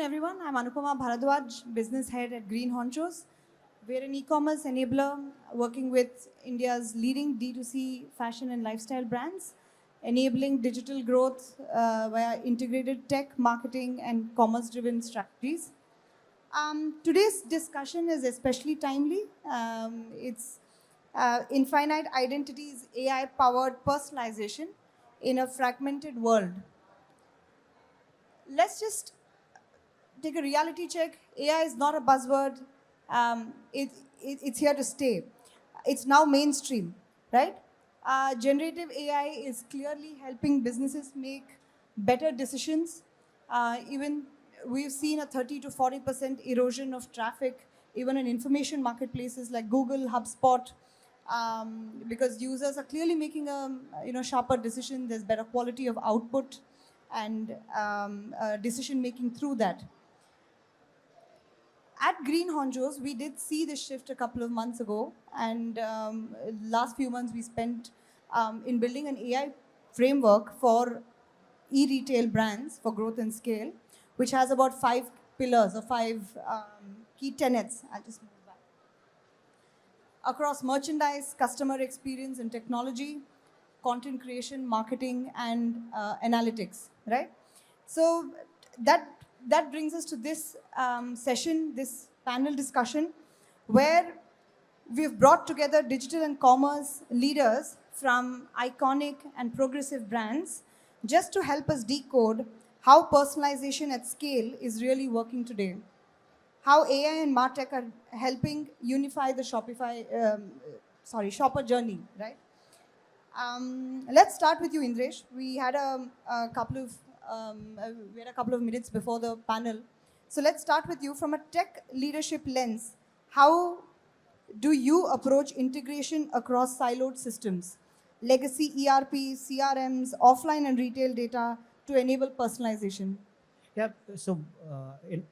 everyone. I'm Anupama Bharadwaj, business head at 𝐁𝐿𝐬𝐬. We're an e-commerce enabler working with India's leading D2C fashion and lifestyle brands, enabling digital growth via integrated tech, marketing, and commerce-driven strategies. Today's discussion is especially timely. It's Infinite Identities, AI-powered personalization in a fragmented world. Let's just take a reality check. AI is not a buzzword. It's here to stay. It's now mainstream, right? Generative AI is clearly helping businesses make better decisions. Even we've seen a 30 to 40% erosion of traffic, even in information marketplaces like Google, HubSpot, because users are clearly making a sharper decision. There's better quality of output and decision making through that. At 𝐁𝐿𝐬𝐬𝐬, we did see this shift a couple of months ago, and last few months we spent in building an AI framework for e-retail brands for growth and scale, which has about 5 pillars or 5 key tenets. I'll just move back. Across merchandise, customer experience and technology, content creation, marketing, and analytics, right? So that brings us to this session, this panel discussion, where we've brought together digital and commerce leaders from iconic and progressive brands just to help us decode how personalization at scale is really working today, how AI and MarTech are helping unify the shopper journey, right? Let's start with you, Indresh. We had a couple of minutes before the panel. So let's start with you. From a tech leadership lens, how do you approach integration across siloed systems, legacy ERPs, CRMs, offline and retail data to enable personalization? Yeah, so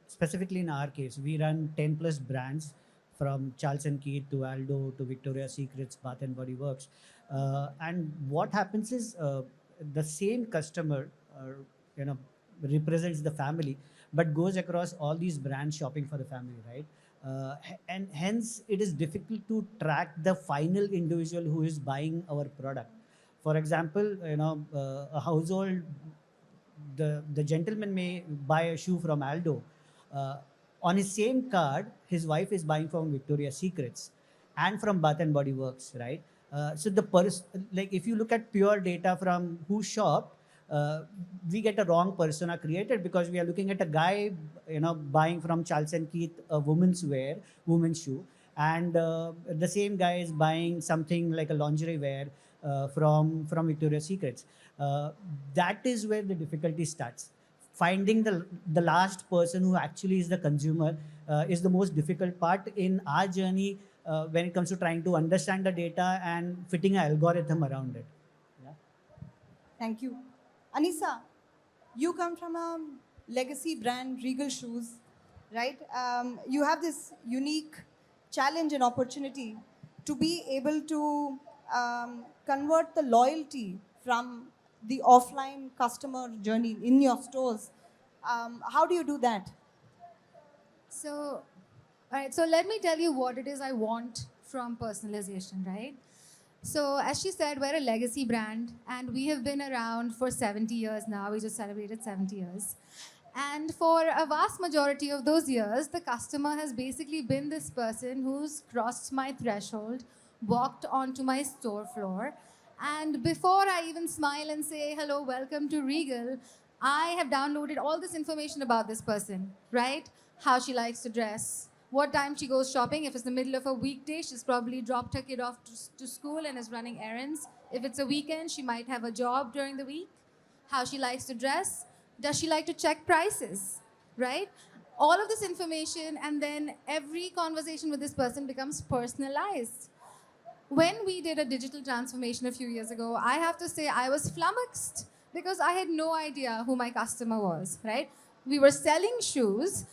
specifically in our case, we run 10 plus brands from 𝐁𝐿𝐬𝐧𝐞 to Aldo to Victoria's Secrets, Bath and Body Works. And what happens is the same customer represents the family, but goes across all these brands shopping for the family, right? And hence it is difficult to track the final individual who is buying our product. For example, a household, the gentleman may buy a shoe from Aldo. On his same card, his wife is buying from Victoria's Secrets and from Bath and Body Works, right? So like if you look at pure data from who shopped, we get a wrong persona created because we are looking at a guy, buying from 𝐁𝐿𝐬𝐧𝐞 a women's shoe, and the same guy is buying something like a lingerie wear from Victoria's Secrets. That is where the difficulty starts. Finding the last person who actually is the consumer is the most difficult part in our journey when it comes to trying to understand the data and fitting an algorithm around it. Yeah. Thank you. Anisa, you come from a legacy brand, Regal Shoes, right? You have this unique challenge and opportunity to be able to convert the loyalty from the offline customer journey in your stores. How do you do that? So, all right, so let me tell you what it is I want from personalization, right? So, as she said, we're a legacy brand and we have been around for 70 years now. We just celebrated 70 years. And for a vast majority of those years, the customer has basically been this person who's crossed my threshold, walked onto my store floor, and before I even smile and say, hello, welcome to Regal, I have downloaded all this information about this person, right? How she likes to dress, what time she goes shopping. If it's the middle of a weekday, she's probably dropped her kid off to school and is running errands. If it's a weekend, she might have a job during the week. How she likes to dress. Does she like to check prices, right? All of this information, and then every conversation with this person becomes personalized. When we did a digital transformation a few years ago, I have to say I was flummoxed because I had no idea who my customer was, right? We were selling shoes,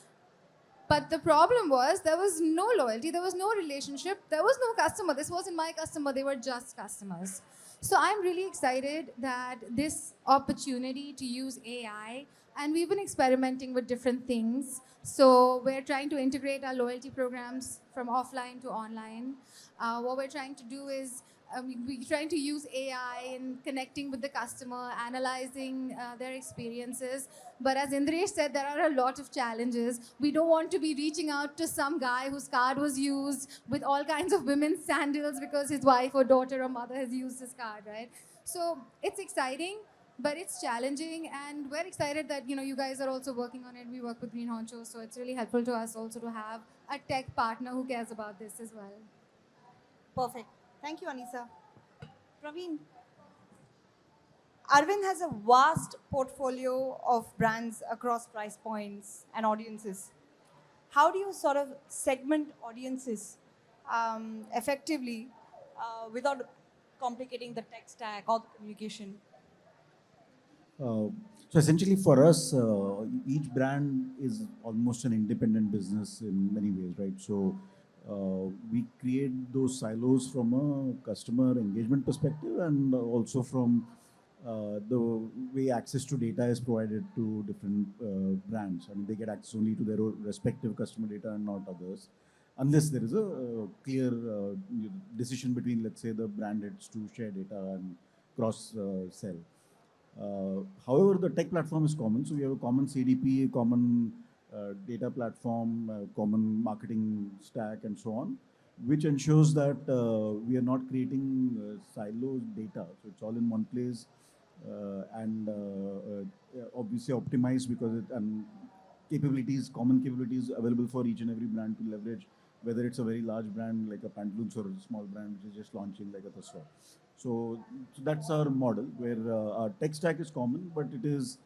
but the problem was there was no loyalty, there was no relationship, there was no customer. This wasn't my customer, they were just customers. So I'm really excited that this opportunity to use AI, and we've been experimenting with different things. So we're trying to integrate our loyalty programs from offline to online. What we're trying to do is we're trying to use AI in connecting with the customer, analyzing their experiences. But as Indresh said, there are a lot of challenges. We don't want to be reaching out to some guy whose card was used with all kinds of women's sandals because his wife or daughter or mother has used his card, right? So it's exciting, but it's challenging, and we're excited that you guys are also working on it. We work with Green Honcho, so it's really helpful to us also to have a tech partner who cares about this as well. Perfect. Thank you, Anisa. Praveen, Arvind has a vast portfolio of brands across price points and audiences. How do you sort of segment audiences effectively without complicating the tech stack or the communication? So essentially for us, each brand is almost an independent business in many ways, right? So we create those silos from a customer engagement perspective and also from the way access to data is provided to different brands. I mean, they get access only to their own respective customer data and not others, unless there is a clear decision between, let's say, the brand heads to share data and cross sell. However, the tech platform is common, so we have a common CDP, a common data platform, common marketing stack, and so on, which ensures that we are not creating silos data. So it's all in one place and obviously optimized because it and capabilities, common capabilities available for each and every brand to leverage, whether it's a very large brand like a Pantaloons or a small brand which is just launching like a Tasva. So that's our model where our tech stack is common, but it is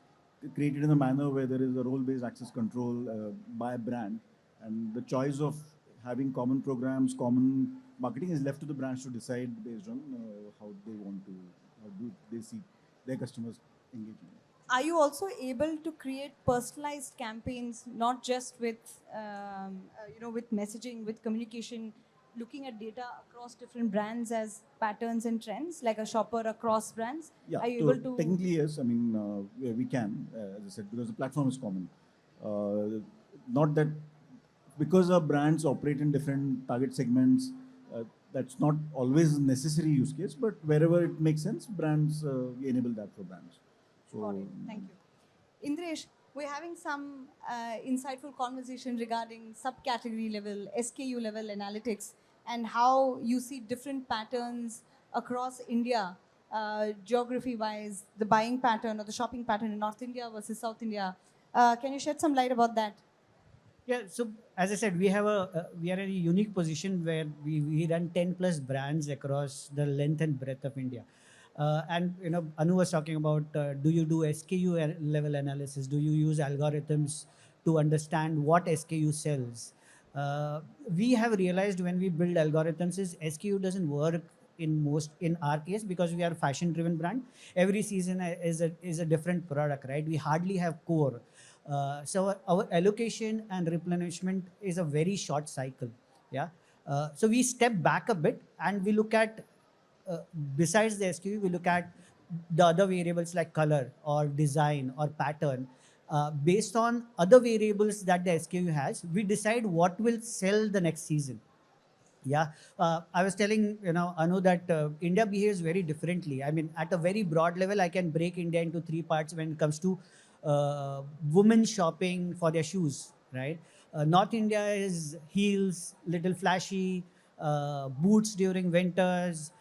created in a manner where there is a role-based access control by a brand, and the choice of having common programs, common marketing is left to the brands to decide based on how they want to, how do they see their customers engaging. Are you also able to create personalized campaigns, not just with with messaging, with communication, looking at data across different brands as patterns and trends, like a shopper across brands? Yeah, Are you so able to? technically yes. I mean, we can, as I said, because the platform is common. Not that because our brands operate in different target segments, that's not always necessary use case, but wherever it makes sense, brands we enable that for brands. So Got it. Thank you. Indresh, we're having some insightful conversation regarding subcategory level, SKU level analytics, and how you see different patterns across India, geography-wise, the buying pattern or the shopping pattern in North India versus South India. Can you shed some light about that? Yeah, so as I said, we are in a unique position where we run 10 plus brands across the length and breadth of India. And Anu was talking about do you do SKU level analysis? Do you use algorithms to understand what SKU sells? We have realized when we build algorithms is SKU doesn't work in our case because we are a fashion driven brand. Every season is a different product, right? We hardly have core. So our allocation and replenishment is a very short cycle. Yeah. So we step back a bit and we look at besides the SKU, we look at the other variables like color or design or pattern. Based on other variables that the SKU has, we decide what will sell the next season. Yeah, I was telling Anu that India behaves very differently. I mean, at a very broad level, I can break India into three parts when it comes to women shopping for their shoes. Right, North India is heels, little flashy, boots during winters,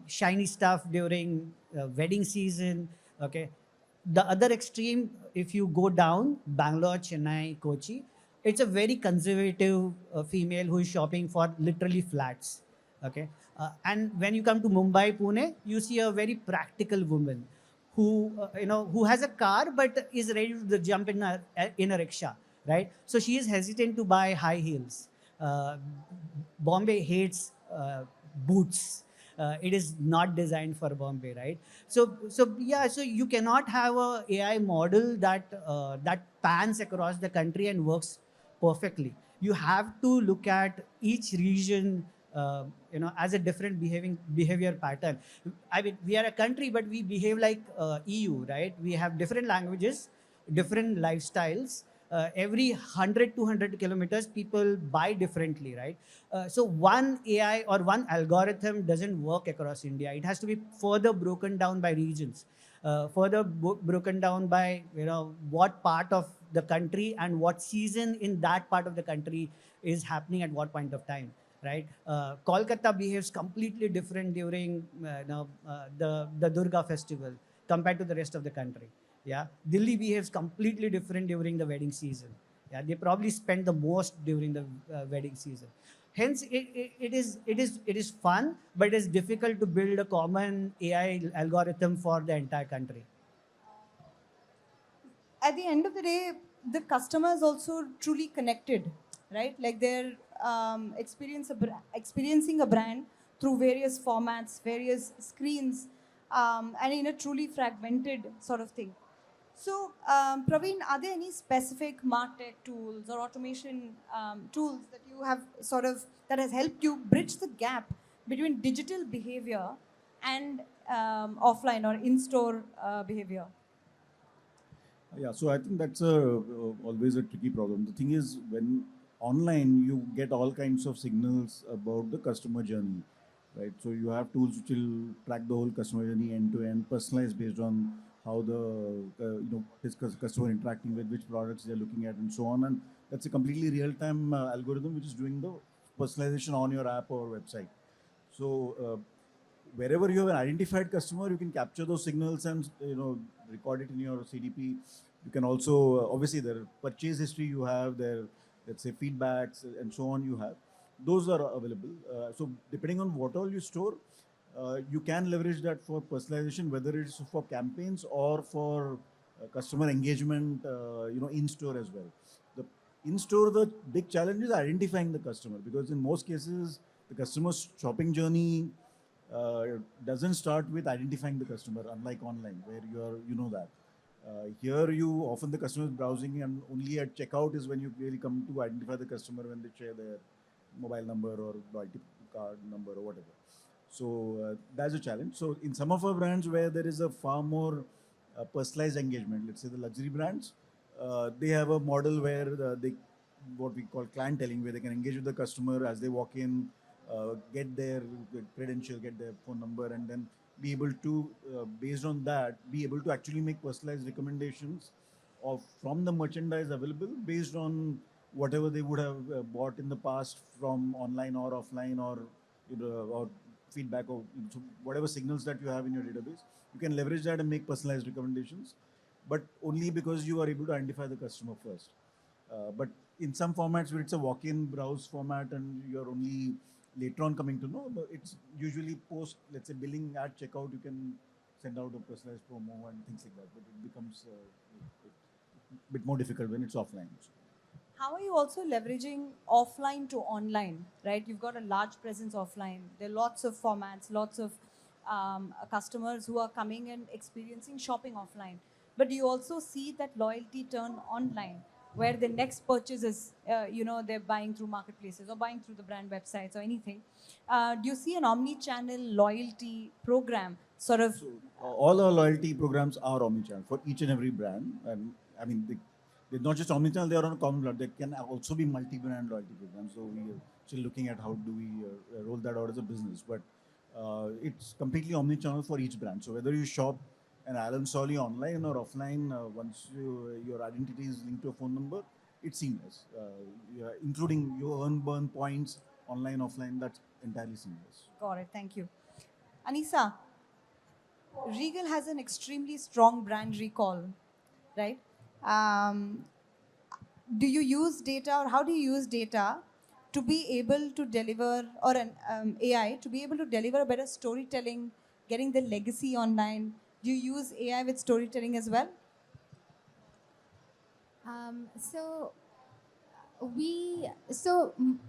shiny stuff during wedding season. Okay, the other extreme, if you go down, Bangalore, Chennai, Kochi, it's a very conservative female who is shopping for literally flats. Okay, and when you come to Mumbai, Pune, you see a very practical woman who who has a car but is ready to jump in a rickshaw, right? So she is hesitant to buy high heels. Bombay hates boots. It is not designed for Bombay, right? So yeah, so you cannot have a AI model that pans across the country and works perfectly. You have to look at each region as a different behavior pattern. I mean, we are a country, but we behave like EU, right? We have different languages, different lifestyles. Every 100, 200 kilometers, people buy differently, right? So one AI or one algorithm doesn't work across India. It has to be further broken down by regions, further broken down by what part of the country and what season in that part of the country is happening at what point of time, right? Kolkata behaves completely different during the Durga festival compared to the rest of the country. Yeah, Delhi behaves completely different during the wedding season. Yeah, they probably spend the most during the wedding season. Hence, it is fun, but it is difficult to build a common AI algorithm for the entire country. At the end of the day, the customer is also truly connected, right? Like they're experiencing a brand through various formats, various screens, and in a truly fragmented sort of thing. So, Praveen, are there any specific MarTech tools or automation tools that you have that has helped you bridge the gap between digital behavior and offline or in-store behavior? Yeah, so I think that's always a tricky problem. The thing is, when online you get all kinds of signals about the customer journey, right? So you have tools which will track the whole customer journey end to end, personalized based on how the his customer interacting with which products they're looking at and so on. And that's a completely real time algorithm which is doing the personalization on your app or website. So wherever you have an identified customer, you can capture those signals and record it in your CDP. You can also obviously their purchase history you have, their let's say feedbacks and so on you have. Those are available. So depending on what all you store, you can leverage that for personalization, whether it's for campaigns or for customer engagement, in store as well. The in store, the big challenge is identifying the customer, because in most cases the customer's shopping journey doesn't start with identifying the customer, unlike online where you know that. Here you often the customer is browsing and only at checkout is when you really come to identify the customer, when they share their mobile number or loyalty card number or whatever. So that's a challenge. So in some of our brands where there is a far more personalized engagement, let's say the luxury brands, they have a model where they what we call clienteling, where they can engage with the customer as they walk in, get their credential, get their phone number, and then be able to, based on that, be able to actually make personalized recommendations of from the merchandise available based on whatever they would have bought in the past from online or offline, or or feedback, or so whatever signals that you have in your database. You can leverage that and make personalized recommendations, but only because you are able to identify the customer first. But in some formats where it's a walk-in browse format and you're only later on coming to know, but it's usually post, let's say, billing at checkout, you can send out a personalized promo and things like that. But it becomes a bit more difficult when it's offline. How are you also leveraging offline to online, right? You've got a large presence offline. There are lots of formats, lots of customers who are coming and experiencing shopping offline. But you also see that loyalty turn online, where the next purchase is, they're buying through marketplaces or buying through the brand websites or anything. Do you see an omni-channel loyalty program sort of? So all our loyalty programs are omnichannel for each and every brand. And I mean, they're not just omnichannel; they are on a common brand. They can also be multi-brand loyalty programs. So we are still looking at how do we roll that out as a business. But it's completely omnichannel for each brand. So whether you shop an Alan Solly online or offline, once your identity is linked to a phone number, it's seamless. Including your earn burn points online, offline. That's entirely seamless. Got it. Thank you. Anisa, Regal has an extremely strong brand recall, right? Um, do you use data, or how do you use data to be able to deliver, or an AI to be able to deliver a better storytelling, getting the legacy online? Do you use AI with storytelling as well? So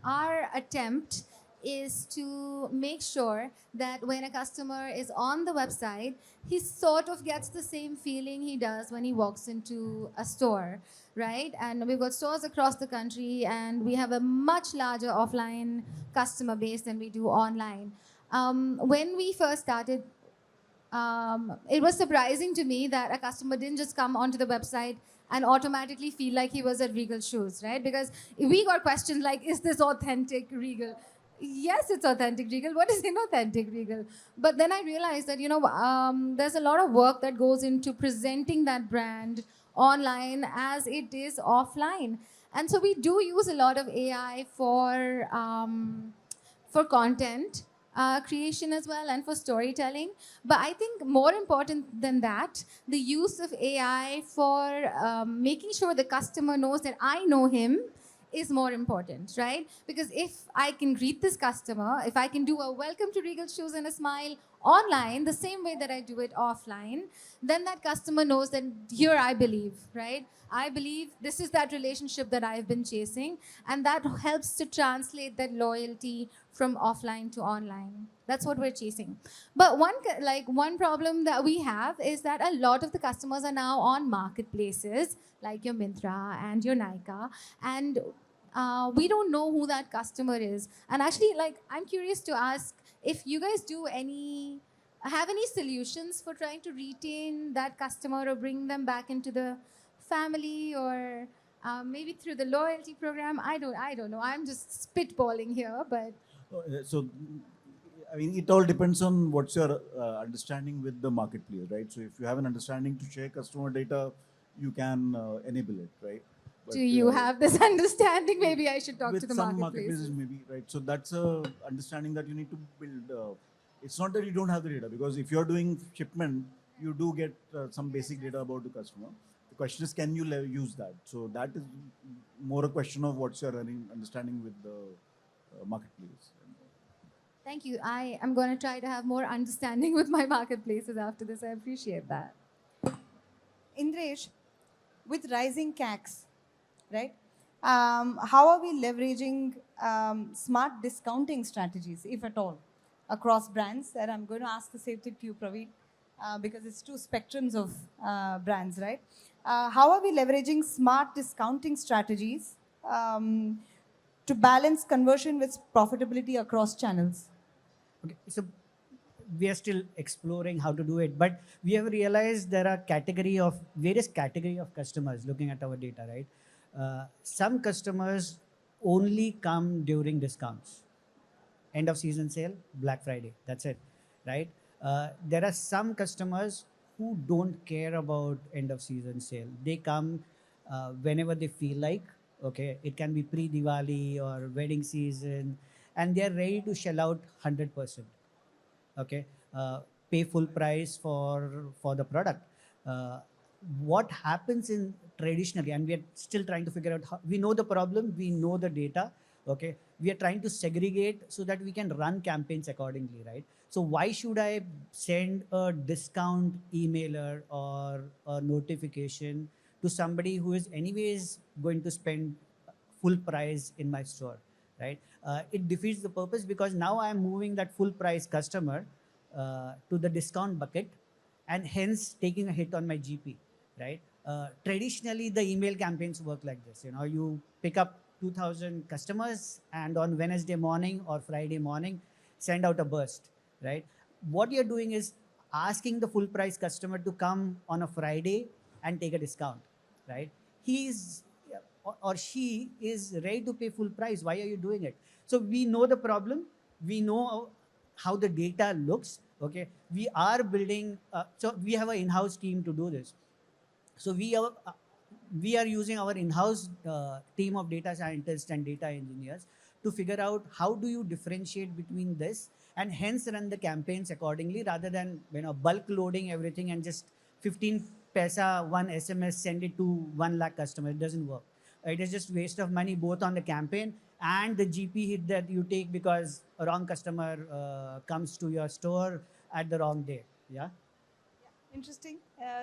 our attempt is to make sure that when a customer is on the website, he sort of gets the same feeling he does when he walks into a store, right? And we've got stores across the country, and we have a much larger offline customer base than we do online. When we first started, it was surprising to me that a customer didn't just come onto the website and automatically feel like he was at Regal Shoes, right? Because we got questions like, is this authentic Regal? Yes, it's authentic Regal. What is inauthentic Regal? But then I realized that, there's a lot of work that goes into presenting that brand online as it is offline. And so we do use a lot of AI for content creation as well, and for storytelling. But I think more important than that, the use of AI for making sure the customer knows that I know him is more important, right? Because if I can greet this customer, if I can do a welcome to Regal Shoes and a smile online the same way that I do it offline, then that customer knows that here I believe, right? I believe this is that relationship that I've been chasing, and that helps to translate that loyalty from offline to online. That's what we're chasing. But one problem that we have is that a lot of the customers are now on marketplaces like your Myntra and your Nykaa, and we don't know who that customer is. And actually, I'm curious to ask if you guys have any solutions for trying to retain that customer or bring them back into the family, or maybe through the loyalty program. I don't know. I'm just spitballing here, but So, I mean, it all depends on what's your understanding with the marketplace, right? So, if you have an understanding to share customer data, you can enable it, right? But, do you have this understanding? Maybe I should talk with to the some marketplaces. marketplaces, maybe, right? So, that's a understanding that you need to build. It's not that you don't have the data, because if you're doing shipment, you do get some basic data about the customer. The question is, can you use that? So, that is more a question of what's your understanding with the marketplace. Thank you. I am going to try to have more understanding with my marketplaces after this. I appreciate that. Indresh, with rising CACs, right? How are we leveraging smart discounting strategies, if at all, across brands? And I'm going to ask the same thing to you, Praveen, because it's two spectrums of brands, right? How are we leveraging smart discounting strategies to balance conversion with profitability across channels? Okay, so we are still exploring how to do it, but we have realized there are various category of customers looking at our data, right? Some customers only come during discounts, end of season sale, Black Friday, that's it, right? There are some customers who don't care about end of season sale. They come whenever they feel like. Okay, it can be pre-Diwali or wedding season, and they are ready to shell out 100%. Okay, pay full price for the product. What happens in traditionally, and we are still trying to figure out how. We know the problem, we know the data. Okay, we are trying to segregate so that we can run campaigns accordingly, right? So why should I send a discount emailer or a notification to somebody who is anyways going to spend full price in my store, right? It defeats the purpose, because now I am moving that full price customer to the discount bucket, and hence taking a hit on my GP, right? Traditionally, the email campaigns work like this. You know, you pick up 2,000 customers, and on Wednesday morning or Friday morning, send out a burst, right? What you're doing is asking the full price customer to come on a Friday and take a discount, right? He's or she is ready to pay full price. Why are you doing it? So we know the problem. We know how the data looks. Okay, we are building. So we have an in-house team to do this. So we are using our in-house team of data scientists and data engineers to figure out how do you differentiate between this, and hence run the campaigns accordingly, rather than bulk loading everything and just 15 paisa one SMS send it to 1 lakh customer. It doesn't work. It is just waste of money, both on the campaign and the GP hit that you take, because a wrong customer comes to your store at the wrong day. Yeah. Interesting.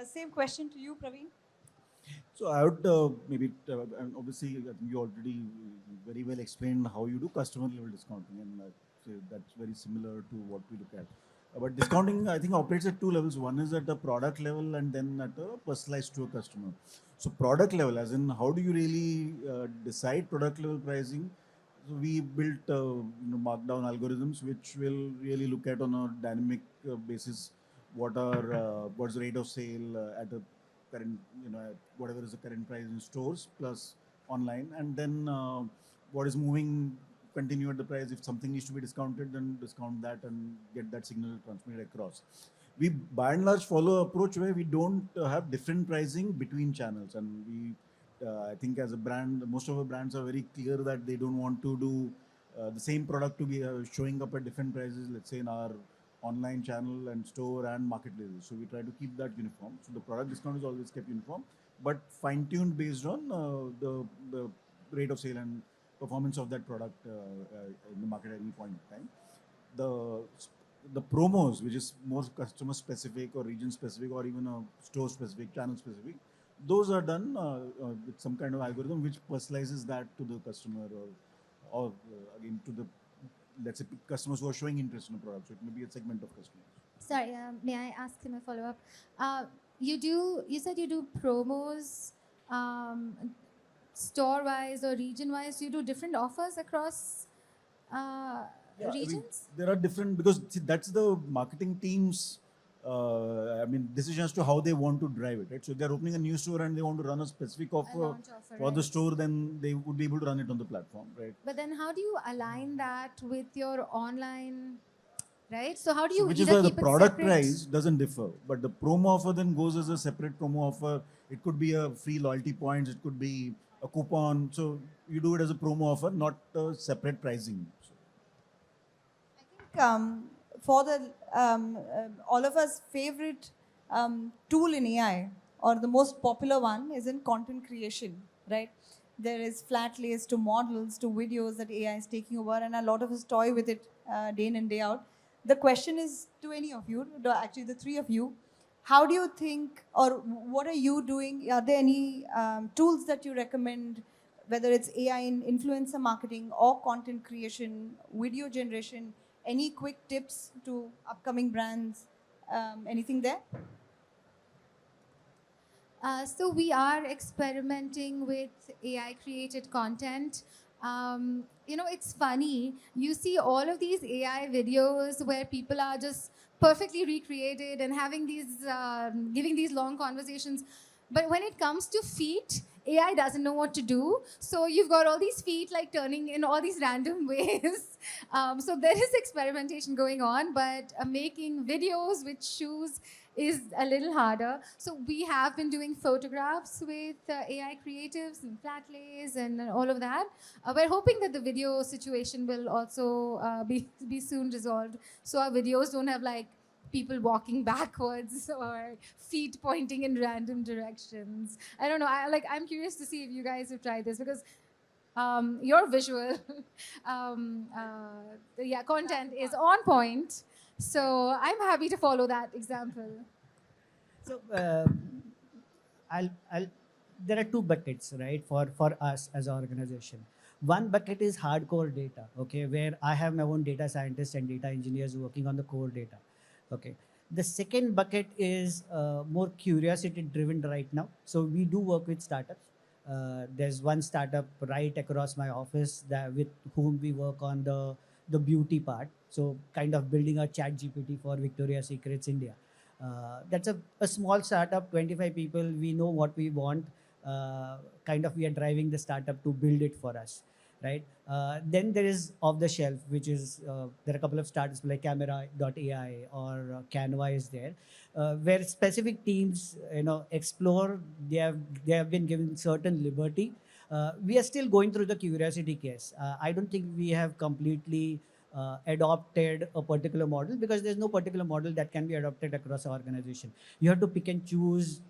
Same question to you, Praveen. So I would maybe, and obviously, I think you already very well explained how you do customer level discounting, and that's very similar to what we look at. But discounting, I think, operates at two levels. One is at the product level, and then at a personalized to a customer. So product level, as in how do you really decide product level pricing? So we built markdown algorithms which will really look at on a dynamic basis what's the rate of sale at a current, at whatever is the current price in stores plus online, and then what is moving continue at the price. If something needs to be discounted, then discount that and get that signal transmitted across. We by and large follow an approach where we don't have different pricing between channels, and I think as a brand, most of our brands are very clear that they don't want to do the same product to be showing up at different prices, let's say in our online channel and store and marketplaces. So we try to keep that uniform. So the product discount is always kept uniform, but fine-tuned based on the rate of sale and performance of that product in the market at any point in time. The promos, which is more customer specific or region specific or even a store specific, channel specific, those are done with some kind of algorithm which personalizes that to the customer or again to the, let's say, customers who are showing interest in the product. So it may be a segment of customers. Sorry, may I ask him a follow-up? You said you do promos store-wise or region-wise. You do different offers across regions? There are different, because see, that's the marketing team's decision as to how they want to drive it, right? So if they're opening a new store and they want to run a specific offer for the store, then they would be able to run it on the platform, right? But then how do you align that with your online, right? So how do you which is either why the keep it product separate? price doesn't differ, but the promo offer then goes as a separate promo offer. It could be a free loyalty points, it could be a coupon. So you do it as a promo offer, not a separate pricing. So. I think for the all of us favorite tool in AI, or the most popular one, is in content creation, right? There is flat lays to models to videos that AI is taking over, and a lot of us toy with it day in and day out. The question is to any of you, actually the three of you, how do you think, or what are you doing? Are there any tools that you recommend, whether it's AI in influencer marketing or content creation, video generation? Any quick tips to upcoming brands? Anything there? So we are experimenting with AI created content. It's funny. You see all of these AI videos where people are just perfectly recreated and having these, giving these long conversations. But when it comes to feet, AI doesn't know what to do. So you've got all these feet like turning in all these random ways. So there is experimentation going on, but making videos with shoes is a little harder. So we have been doing photographs with AI creatives and flat lays and all of that. We're hoping that the video situation will also be soon resolved. So our videos don't have like people walking backwards or feet pointing in random directions. I don't know. I'm curious to see if you guys have tried this, because your visual content is on point. So I'm happy to follow that example. So there are two buckets, right, for us as an organization. One bucket is hardcore data, okay, where I have my own data scientists and data engineers working on the core data. Okay. The second bucket is more curiosity driven right now. So we do work with startups. There's one startup right across my office with whom we work on the beauty part. So kind of building a chat GPT for Victoria's Secrets India. That's a small startup, 25 people. We know what we want. We are driving the startup to build it for us. Right. Then there is off the shelf, which is there are a couple of startups like Camera.ai or Canva is there, where specific teams explore. They have been given certain liberty. We are still going through the curiosity case. I don't think we have completely adopted a particular model, because there's no particular model that can be adopted across our organization. You have to pick and choose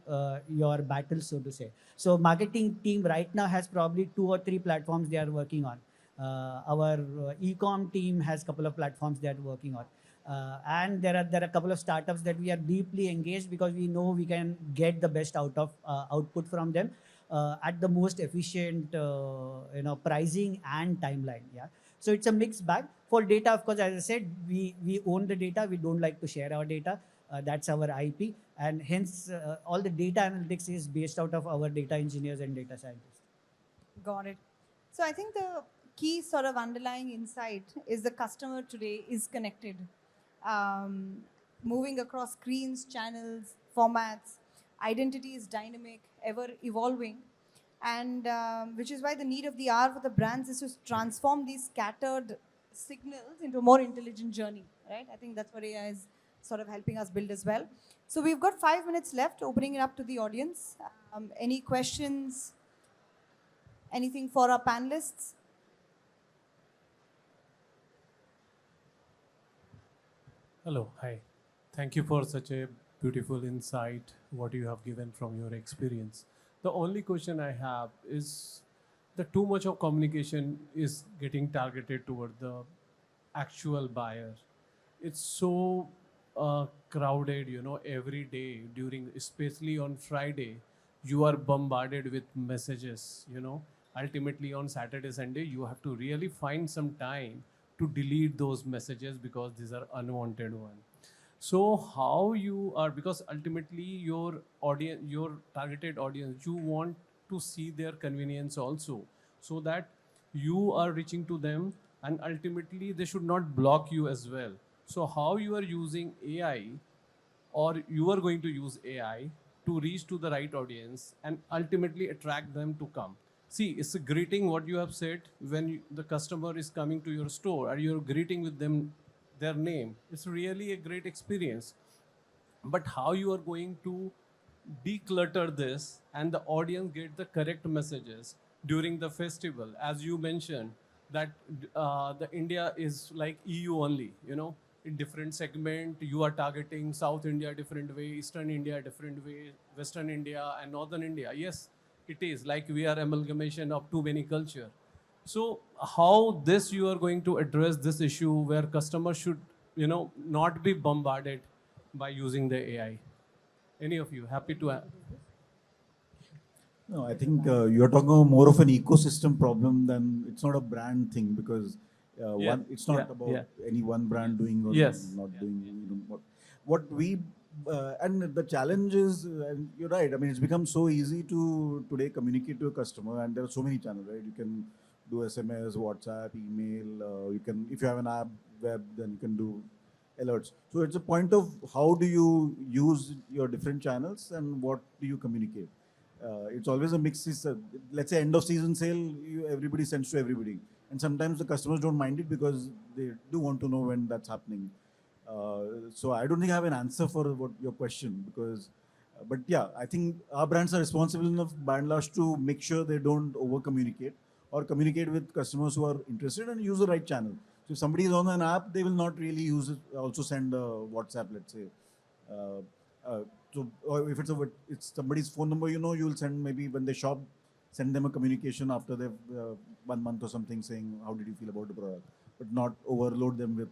your battles, so to say. So marketing team right now has probably 2 or 3 platforms they are working on. Our e-com team has a couple of platforms they are working on. And there are a couple of startups that we are deeply engaged, because we know we can get the best output from them. at the most efficient pricing and timeline. Yeah, so it's a mixed bag. For data, of course, as I said, we own the data. We don't like to share our data. That's our IP, and hence all the data analytics is based out of our data engineers and data scientists. Got it. So I think the key sort of underlying insight is the customer today is connected, moving across screens, channels, formats. Identity is dynamic, ever evolving, and which is why the need of the hour for the brands is to transform these scattered signals into a more intelligent journey, right? I think that's what AI is sort of helping us build as well. So we've got 5 minutes left, opening it up to the audience. Any questions? Anything for our panelists? Hello, hi. Thank you for such a beautiful insight, what you have given from your experience. The only question I have is the too much of communication is getting targeted toward the actual buyer. It's so crowded, every day during, especially on Friday, you are bombarded with messages. Ultimately on Saturday, Sunday, you have to really find some time to delete those messages because these are unwanted ones. So how you are, because ultimately your audience, your targeted audience, you want to see their convenience also, so that you are reaching to them, and ultimately they should not block you as well. So how you are using AI, or you are going to use AI to reach to the right audience and ultimately attract them to come. See, it's a greeting what you have said when the customer is coming to your store, or you're greeting with them their name. It's really a great experience. But how you are going to declutter this and the audience get the correct messages during the festival, as you mentioned that the India is like EU only, in different segment you are targeting South India different way, Eastern India different way, Western India and Northern India. Yes, it is like we are amalgamation of too many culture. So how this you are going to address this issue where customers should not be bombarded by using the AI? Any of you happy to? No, I think you're talking about more of an ecosystem problem than it's not a brand thing, because it's not about any one brand doing or not doing. What we and the challenge is, and you're right. I mean, it's become so easy to today communicate to a customer, and there are so many channels, right? You can do SMS, WhatsApp, email. You can, if you have an app, web, then you can do alerts. So it's a point of how do you use your different channels and what do you communicate. It's always a mix. Let's say end of season sale, everybody sends to everybody, and sometimes the customers don't mind it because they do want to know when that's happening. So I don't think I have an answer for what your question, because, but yeah, I think our brands are responsible enough by and large to make sure they don't over communicate or communicate with customers who are interested and use the right channel. So if somebody is on an app, they will not really use it, also send a WhatsApp, let's say. So or if it's somebody's phone number, you will send, maybe when they shop, send them a communication after they've 1 month or something saying, how did you feel about the product? But not overload them with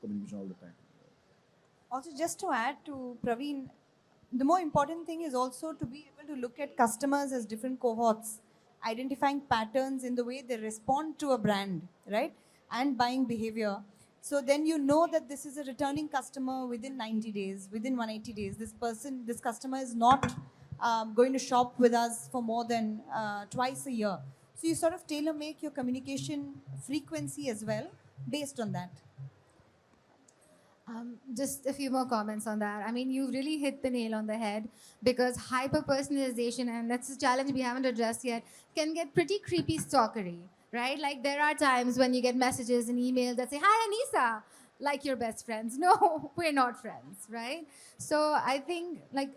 communication all the time. Also, just to add to Praveen, the more important thing is also to be able to look at customers as different cohorts, identifying patterns in the way they respond to a brand, right? And buying behavior. So then you know that this is a returning customer within 90 days, within 180 days. This customer is not going to shop with us for more than twice a year. So you sort of tailor make your communication frequency as well based on that. Just a few more comments on that. I mean, you really hit the nail on the head, because hyper-personalization, and that's a challenge we haven't addressed yet, can get pretty creepy stalkery, right? Like there are times when you get messages and emails that say, "Hi, Anisa," like you're best friends. No, we're not friends, right? So I think like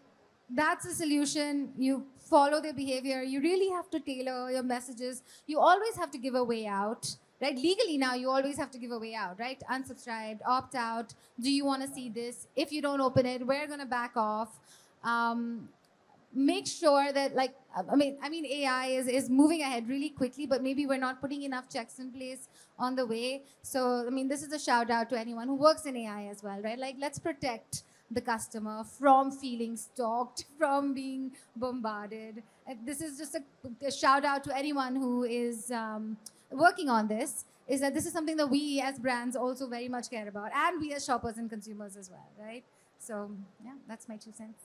that's a solution. You follow their behavior. You really have to tailor your messages. You always have to give a way out, right? Legally now, you always have to give a way out, right? Unsubscribed, opt out. Do you want to see this? If you don't open it, we're going to back off. Make sure that, like, I mean, AI is moving ahead really quickly, but maybe we're not putting enough checks in place on the way. So, I mean, this is a shout out to anyone who works in AI as well, right? Like, let's protect the customer from feeling stalked, from being bombarded. This is just a shout out to anyone who is working on this, is that this is something that we as brands also very much care about, and we as shoppers and consumers as well, right? So yeah, that's my 2 cents.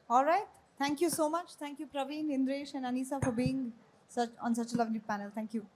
All right. Thank you so much. Thank you, Praveen, Indresh, and Anisa for being on such a lovely panel. Thank you.